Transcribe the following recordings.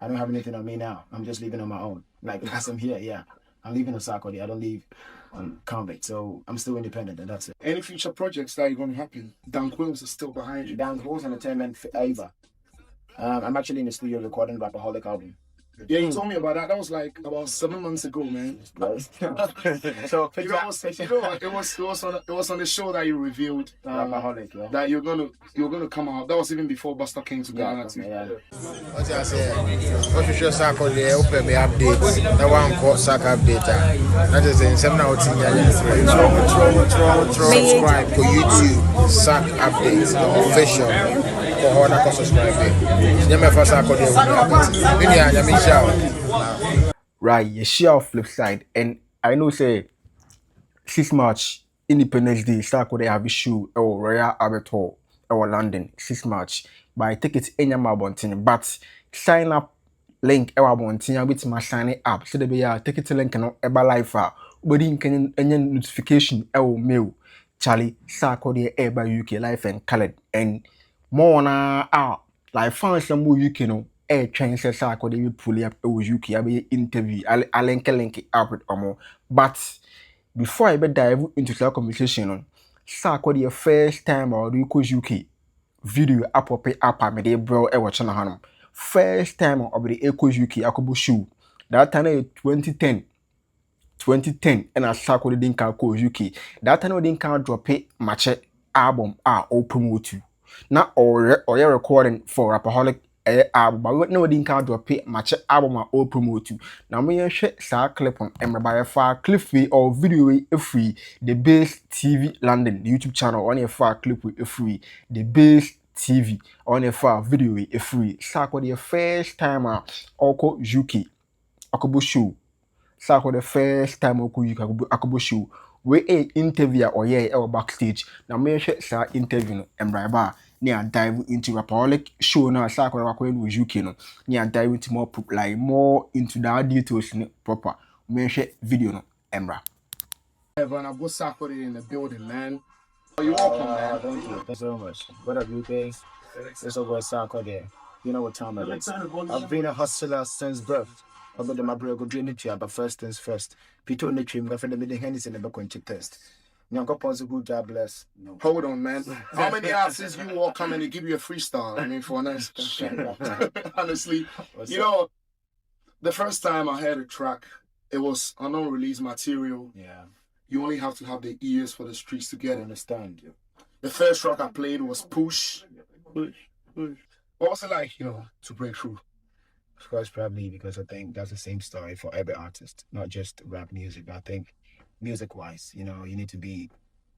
I don't have anything on me now. I'm just living on my own. Like as I'm here, yeah. I'm living on Sarkodie. I don't live on convict. So I'm still independent and that's it. Any future projects that are going to happen? Dan Quills is still behind you. Dan Quills Entertainment Ava. I'm actually in the studio recording Rapaholic album. Yeah, you told me about that. That was like about 7 months ago, man. So it was on the show that you revealed Rapaholic, yeah. that you're gonna come out. That was even before Buster came to Ghana too. Yeah. What I say? What you show Sark on the open me updates. That one called Sark update. That is in 7 hours. Subscribe for YouTube Sark updates official. Right, you share flip side, and I know say 6 March Independence Day Sarkodie have a show or Royal Albert Hall or London 6 March. Buy tickets in your mabontin, but sign up link our bontin with my sign up so the be a ticket link no eba life but in can any notification mail Charlie Sarkodie eba UK life and colored and more na like fans some UK no train says Sarkodie will pull up UK I be interview I link up with but before I dive into that conversation Sarkodie first time or UK video up me dey bro e watch na hanom first time of the Echoes UK akobo show that time 2010 and as Sarkodie didn't call UK that time we didn't count drop match album or promote na or recording for Rapaholic album but no didn't count drop match album or promote now me share sa clip on by far cliffy or video free the base TV London YouTube channel on a far clip with free the base TV on a far video a free Sarkodie first time oko UK akobo show Sarkodie first time oko UK akobo show we interview or or backstage now me share sa interview no embraba near dive into Rapaholic show now Sarkodie akwa UK no near dive into more into the details proper me share video no embra Everyone, I've got Sarkodie in the building, man. You're welcome, man. Thank you. Thanks so much. What up, UK? This over Sarkodie. You know what time it is. I've been a hustler since birth. I've been my brother go dream it, but first things first. Peter Nitrim, my friend, the Hennis in the back when check test. Nyankopon's a good job, bless. No. Hold on, man. How many artists you walk come and they give you a freestyle? I mean, for a nice honestly, you know, the first time I heard a track, it was an unreleased material. Yeah. You only have to have the ears for the streets to get it. Understand. The first track I played was Push. What was it like, to break through? Of course, probably because I think that's the same story for every artist, not just rap music. But I think music-wise, you need to be,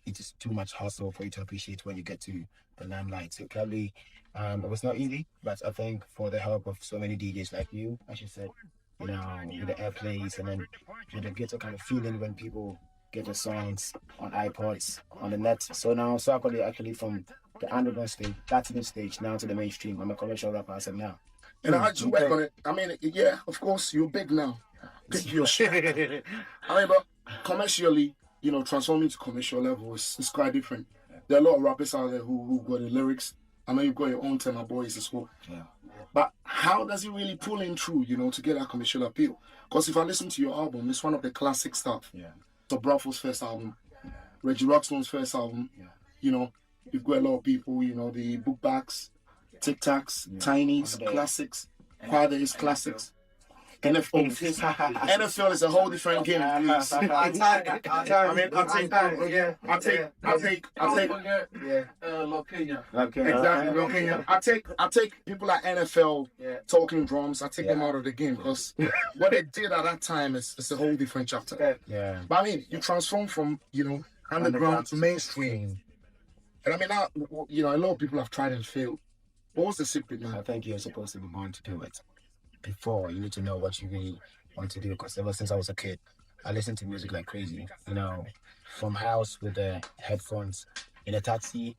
it's just too much hustle for you to appreciate when you get to the limelight. So probably it was not easy, but I think for the help of so many DJs like you, as you said, with the airplays and then you get a kind of feeling when people get the songs on iPods, on the net. So now Sarkodie actually from the underground stage, Latin stage, now to the mainstream. I'm a commercial rapper as of now. And how did you work on it? I mean, yeah, of course, you're big now. Pick your shit. I mean, but commercially, transforming to commercial level is quite different. There are a lot of rappers out there who got the lyrics. I know you've got your own Tema Boys as well. Yeah. But how does it really pull in through, to get that commercial appeal? Because if I listen to your album, it's one of the classic stuff. Yeah. So Bravo's first album, Reggie Rockstone's first album, you've got a lot of people, the Book Backs, Tic Tacs, Tinies, classics, Father's classics. NFL is a whole different game. I take people like NFL talking drums. I take them out of the game because what they did at that time is a whole different chapter. Yeah. But I mean, you transform from underground to mainstream, and I mean now a lot of people have tried and failed. What was the secret, man? I think you're supposed to be born to do it. Before you need to know what you really want to do, because ever since I was a kid I listened to music like crazy, from house with the headphones, in a taxi,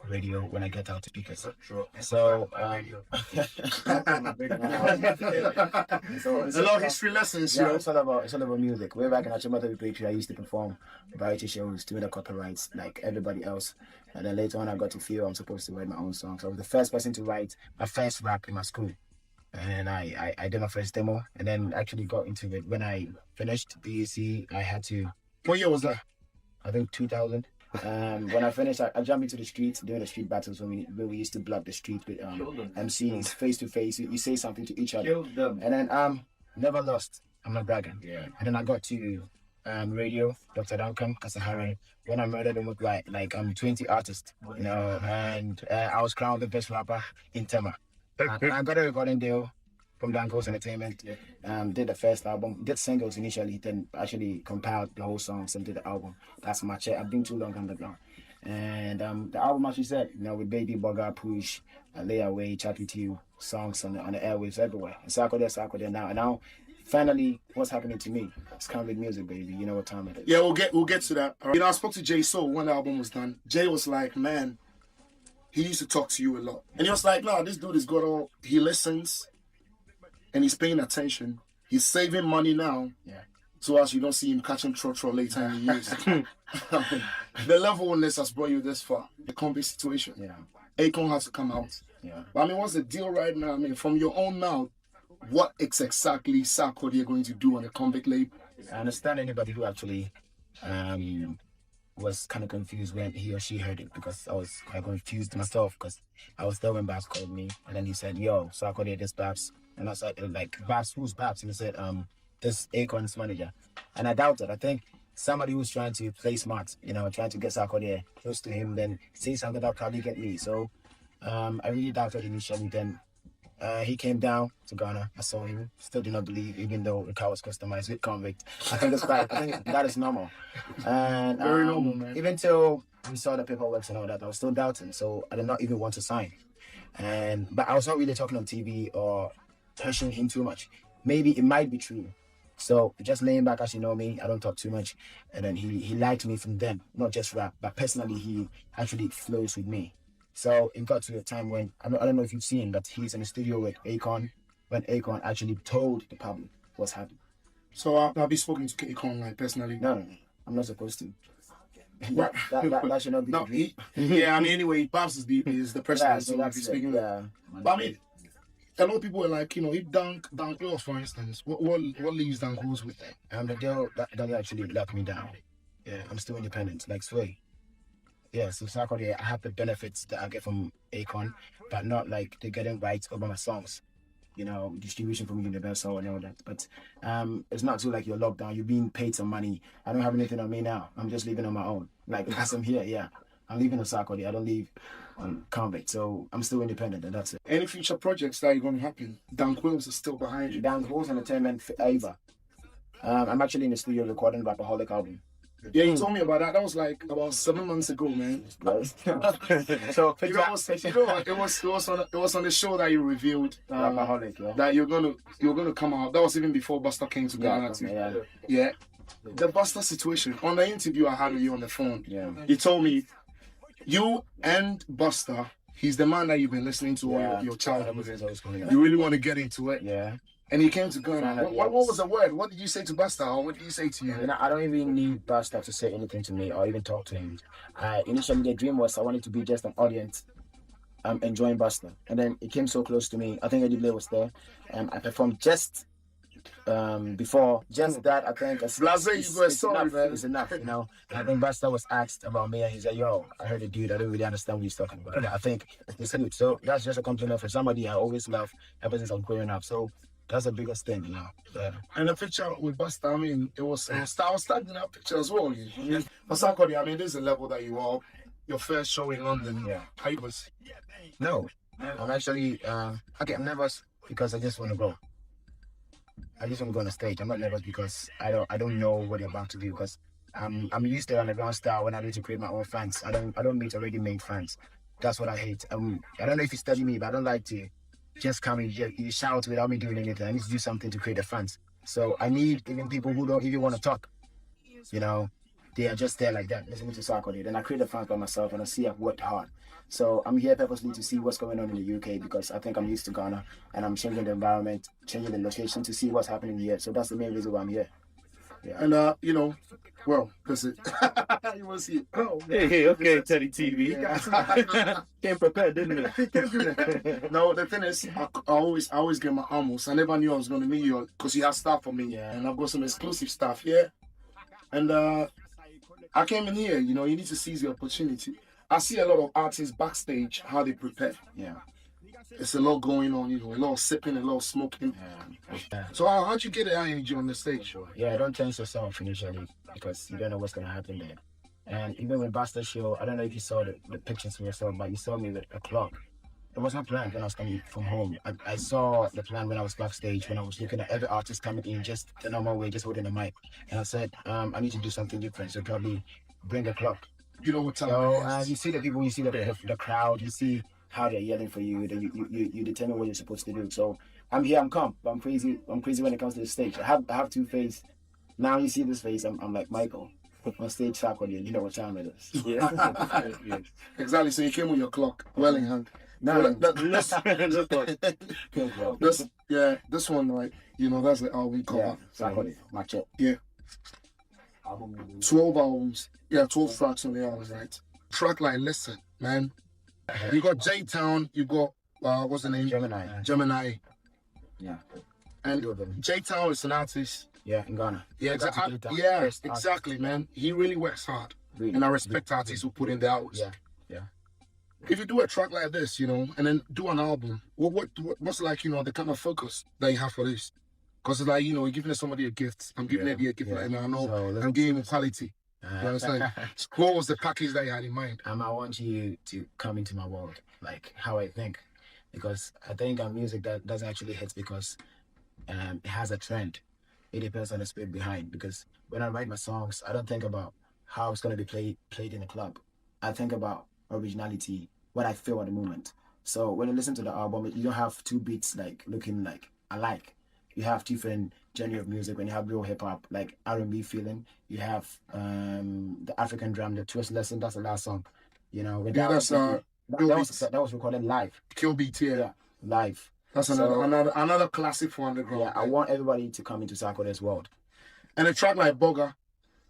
radio when I get out to speakers. So it's a lot of history lessons. It's all about music. Way back in Achimota Patriot, I used to perform variety shows, do the copyrights like everybody else. And then later on I got to feel I'm supposed to write my own songs. I was the first person to write my first rap in my school. and I did my first demo, and then actually got into it. When I finished BEC, I had to. What year was that? I think 2000. When I finished, I jumped into the streets doing the street battles when we used to block the street with MCs face to face. You say something to each other, and then never lost. I'm not bragging. Yeah. And then I got to radio, Dr. Duncan Kasahari. When I murdered him with like 20 artists, you know, and I was crowned the best rapper in Tema. I got a recording deal from Danko's Entertainment. Did the first album, did singles initially, then actually compiled the whole songs and did the album. That's my check. I've been too long underground. And the album, as you said, you know, with Baby Bugger, Push, Lay Away, Chat With You, songs on the airwaves everywhere. And Sarkodie now. And now, finally, what's happening to me? It's coming with music, baby. You know what time it is. Yeah, we'll get to that. You know, I spoke to Jay Soul when the album was done. Jay was like, man, he used to talk to you a lot. And he was like, no, this dude is good. All he listens and he's paying attention. He's saving money now. Yeah. So as you don't see him catching trotro later in the years. The level on this has brought you this far. The convict situation. Yeah. Akon has to come out. Yeah. But I mean, what's the deal right now? I mean, from your own mouth, what is exactly Sarkodie going to do on the convict label? I understand anybody who actually was kind of confused when he or she heard it, because I was quite confused myself, because I was there when Babs called me, and then he said, yo, Sarkodie, this Babs. And I said, like, Babs, who's Babs? And he said, this Akon's manager. And I doubted. I think somebody who's trying to play smart, you know, trying to get Sarkodie close to him, then say something that'll probably get me. So I really doubted initially. Then he came down to Ghana. I saw him. Still do not believe, even though the car was customized with convict. I think that's right. I think that is normal. And Very normal, man. even till we saw the paperwork and all that, I was still doubting. So I did not even want to sign. But I was not really talking on TV or pushing him too much. Maybe it might be true. So just laying back, as you know me, I don't talk too much. And then he lied to me from them, not just rap, but personally he actually flows with me. So it got to a time when, I don't know if you've seen, but he's in the studio with Akon, when Akon actually told the public what's happening. So have you spoken to Akon like personally? No, I'm not supposed to. Right. that should not be No, the dream. yeah, I mean, anyway, Babs is the president, Yeah, so that's we'll be it, speaking yeah. But I mean, a lot of people are like, you know, if Dunk Girls, for instance, what leaves Dunk Girls with them? The deal that actually locked me down. Yeah, I'm still independent, like Sway. Yeah, so Sarkodie, I have the benefits that I get from Akon, but not like they're getting rights over my songs. You know, distribution from Universal and all that. But it's not too like you're locked down. You're being paid some money. I don't have anything on me now. I'm just living on my own. Like, as I'm here, yeah. I'm leaving on Sarkodie. I don't leave on convict. So I'm still independent, and that's it. Any future projects that are going to happen? Dunk Wills is still behind you. Dan Gross Entertainment forever. I'm actually in the studio recording Rapaholic album. Yeah, you told me about that. That was like about 7 months ago, man. So You know, it was on the show that you revealed Rapaholic, yeah. that you're gonna come out. That was even before Buster came to Ghana too. Yeah. Yeah. The Buster situation. On the interview I had with you on the phone, Yeah. you told me you and Buster, he's the man that you've been listening to all your childhood. Everything's always coming up. You really want to get into it. Yeah. And he came to Ghana. What was the word? What did you say to Buster? Or what did he say to you? You know, I don't even need Buster to say anything to me or even talk to him. Initially, the dream was I wanted to be just an audience enjoying Buster. And then it came so close to me. I think Eddie Blair was there. I performed just before. Just that, I think. Blase, you were sorry, enough, man. It's enough, you know. I think Buster was asked about me and he said, yo, I heard a dude. I don't really understand what he's talking about. I think it's good. So that's just a compliment for somebody I always love ever since I'm growing up. So that's the biggest thing, you know. Yeah. And the picture with Buster, I mean, I was tagged in that picture as well. For Sarkodie, I mean, this is the level that you are. Your first show in London, Yeah. how you was? No, I'm actually okay. I'm nervous because I just want to go. I just want to go on the stage. I'm not nervous because I don't know what they're about to do, because I'm used to underground style when I need to create my own fans. I don't meet already made fans. That's what I hate. I don't know if you study me, but I don't like to just come and you shout without me doing anything. I need to do something to create the fans. So I need even people who don't even want to talk. You know, they are just there like that, listening to Sarkodie. Then I create the fans by myself and I see I've worked hard. So I'm here purposely to see what's going on in the UK, because I think I'm used to Ghana and I'm changing the environment, changing the location to see what's happening here. So that's the main reason why I'm here. And you know, well, because it you want to see it. Oh, Hey, okay, Teddy TV. yeah. Came prepared, didn't it? No, the thing is, I always get my almost. I never knew I was going to meet you because you have stuff for me, Yeah. and I've got some exclusive stuff here. And I came in here. You know, you need to seize the opportunity. I see a lot of artists backstage how they prepare. Yeah. It's a lot going on. You know, a lot of sipping, a lot of smoking. Yeah. So how'd you get that energy on the stage? Yeah, don't tense yourself initially because you don't know what's gonna happen there. And even with Bastard Show, I don't know if you saw the pictures for yourself, but you saw me with a clock. It wasn't planned when I was coming from home. I saw the plan when I was backstage, when I was looking at every artist coming in just the normal way, just holding the mic. And I said, I need to do something different, so probably bring a clock. You know what time So it is. you see the people, you see the crowd, you see how they're yelling for you, then you determine what you're supposed to do. So I'm here, I'm calm, but I'm crazy when it comes to the stage. I have two faces. Now you see this face, I'm like Michael. On stage, Sarkodie, you know what time it is. Yeah. Exactly. So you came with your clock, well in hand. No, This one, right? You know, that's the album cover. yeah, Sarkodie, match it. Yeah. 12 albums. Yeah, 12 tracks on the album, right? Track like, listen, man. You got J-Town, you got, what's the name? Gemini. Yeah. And And J-Town is an artist. yeah, in Ghana. Yeah, exactly, man. He really works hard. Really, And I respect artists who put in the hours. Yeah. If you do a track like this, you know, and then do an album, what's like, you know, the kind of focus that you have for this? Because it's like, you know, you're giving somebody a gift. I'm giving it a gift, and I know So I'm giving him quality. You understand? What was the package that you had in mind? I want you to come into my world, like how I think, because I think music that doesn't actually hit because it has a trend. It depends on the spirit behind. Because when I write my songs, I don't think about how it's going to be played in a club. I think about originality, what I feel at the moment. So when you listen to the album, you don't have two beats like looking like alike. You have different genre of music. When you have real hip hop, like R&B feeling, you have the African drum, the twist lesson. That's the last song. You know, Yeah, that's that was recorded live. Kill Beat, yeah. Yeah, live. That's So- another classic for underground. Yeah, I want everybody to come into Sarkodie's world. And a track like Boga.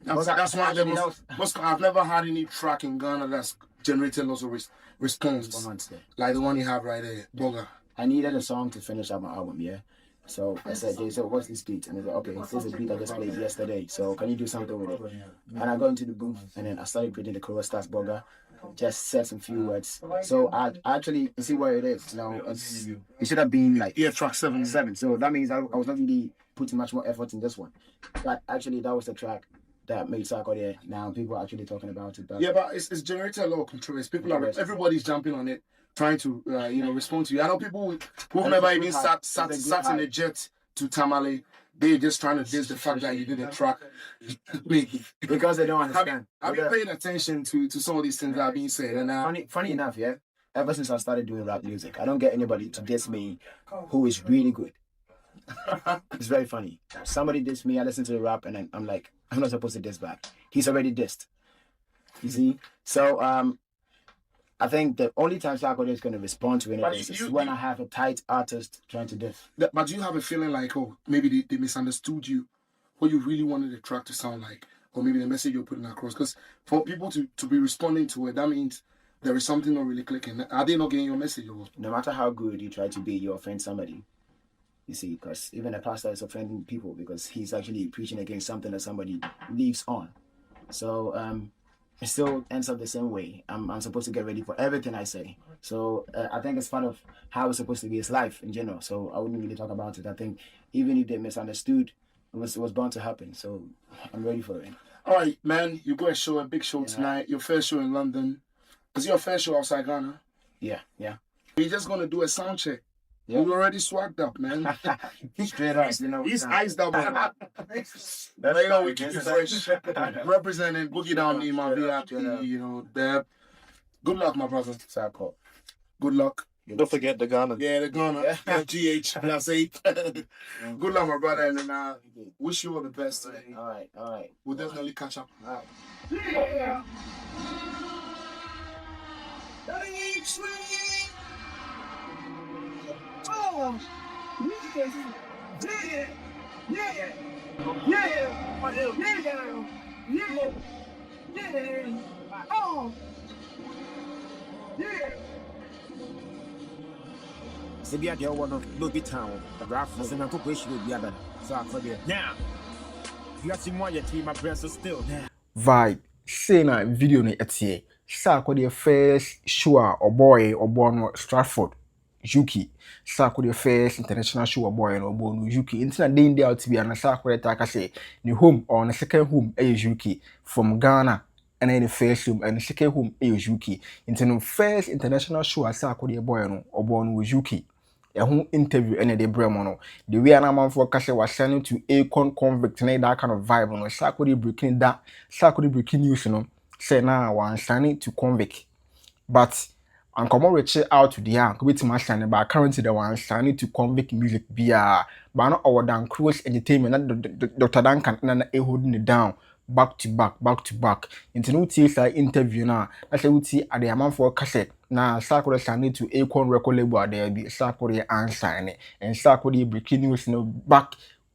That's one of the Actually, most. I've never had any track in Ghana that's generated lots of response. Like the one you have right there, Boga. I needed a song to finish up my album, yeah. So I said, they said, what's this beat? And they said, okay, this is a beat I just played yesterday. So can you do something with it? And I got into the booth and then I started creating the chorus that's Boga. Just said some few words. So I actually, you see where it is. You know, it should have been like Track 7. 7. So that means I was not really putting much more effort in this one. But actually, that was the track that made Sarkodie. Now people are actually talking about it. But Yeah, but it's generated a lot of controversy. Everybody's jumping on it, trying to respond to you. I know people who've never even sat in a jet to Tamale. They're just trying to diss the fact that you did a track. because they don't understand. I've been paying attention to some of these things that are being said, and Funny enough, yeah. Ever since I started doing rap music, I don't get anybody to diss me who is really good. It's very funny. Somebody dissed me, I listen to the rap, and then I'm like, I'm not supposed to diss back. He's already dissed. You see? So I think the only time Sarkodie is going to respond to anything is when I have a tight artist trying to diss. But do you have a feeling like, oh, maybe they misunderstood you, what you really wanted the track to sound like, or maybe the message you're putting across? Because for people to be responding to it, that means there is something not really clicking. Are they not getting your message? No matter how good you try to be, you offend somebody. You see, because even a pastor is offending people because he's actually preaching against something that somebody leaves on. So it still ends up the same way. I'm supposed to get ready for everything I say. So I think it's part of how it's supposed to be. It's life in general. So I wouldn't really talk about it. I think even if they misunderstood, it was bound to happen. So I'm ready for it. All right, man. You got a big show tonight. Your first show in London. Is it your first show outside Ghana? Yeah. We're just gonna do a sound check. Yeah. You're already swagged up, man. Straight up, you know. He's iced up. We keep it fresh. Representing Boogie Down Nima VIP, you know, there. Good luck, my brother. Sark. Good luck. Don't forget the Ghana. Yeah, they're gonna GH plus 8. Good luck, my brother, and then wish you all the best today. All right. We'll definitely catch up. All right. Yeah. Oh, Sibia deɛ ɔwɔ no na obi tan wo abrafo sɛ nyankopɔn ahyira obiara so akɔdeɛ now wiase mu ayɛ tiri ma brɛ so still vibe say na video no etie Sarkodie first show a ɔbɔ no Stratford UK Sarkodie first international show ɔbɔ no UK ntina day out bi ana Sarkodie ta ka say ne home or ne second home UK from Ghana and then the first home and the second home UK ntina first international show a Sarkodie ɔbɔ no UK ɛho interview ɛna de brɛ mo no the way an amanfo ka say was sending to Akon convict na that kind of vibe no Sarkodie breaking news no say na one signing to convict but ankomo reach out to the yank with my signing but currently the one signing to convict music bia but no our Dan Cruise entertainment na Dr. Duncan na holding it down back to back into no tea interview na say uti at the amanfo ka say na Sarkodie signing to Akon record label there be Sarkodie signing and Sarkodie breaking news no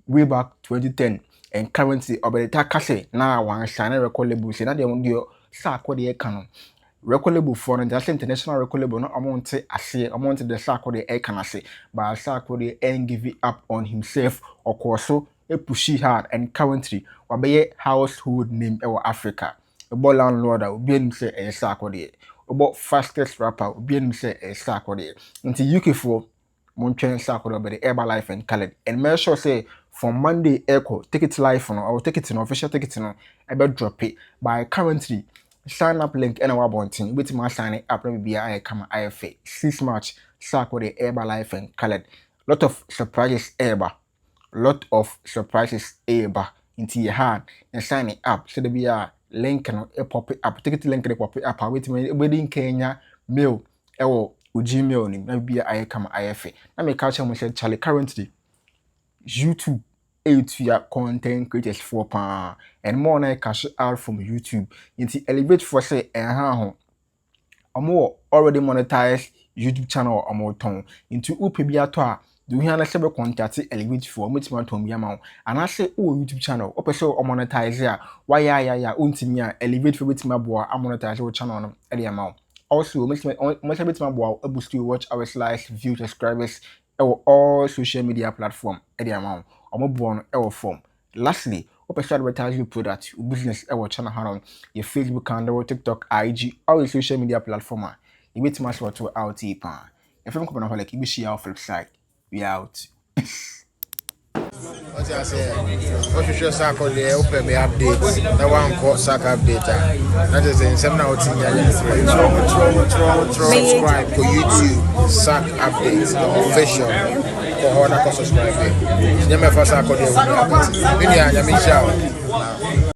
way back 2010 and currently obeta kase na one signing record label say na dem dio Sarkodie canon record label for an international record label no amount the Sarkodie can say but Sarkodie ain't give it up on himself or course so a pushy hard and currently obey household name our Africa a ball landlord obi anim say a Sarkodie about fastest rapper obi anim say a Sarkodie into UK for Montreal Sarkodie by the Herbalife and Khaled and make sure say from Monday Echo ticket live on or ticket in official ticket no about drop it by currently sign up link and our bunting with my sign up maybe I come IFA 6 March Sarkodie Herbalife and Khaled lot of surprises into your hand and sign it up so there be a link and a pop it up ticket link and pop it up with me wedding Kenya mail Gmail ni maybe I come IFA na me catch am say Charlie currently YouTube 8 content creators for pa and more na cash out from YouTube into elevate for say ho already monetized YouTube channel omo ton into upebi ato a do here na sebe contact elevate for mutima ton bia ma and I say YouTube channel opese o monetize a why ya untimi a elevate for mutima boa monetize o channel no e dey ma also mutima boa boost you watch our slice view subscribers all social media platform e dey ma born our form. Lastly, open advertise your product, your business, our channel on your Facebook handle, TikTok, IG, or your social media platform. You wait much for to out pan. If you come on like you share our flip side, we out. What I say? What you show Sarkodie open me updates. That one called Sark update. That is in 7 out subscribe to YouTube Sark updates official. For how to subscribe. You never first Sarkodie.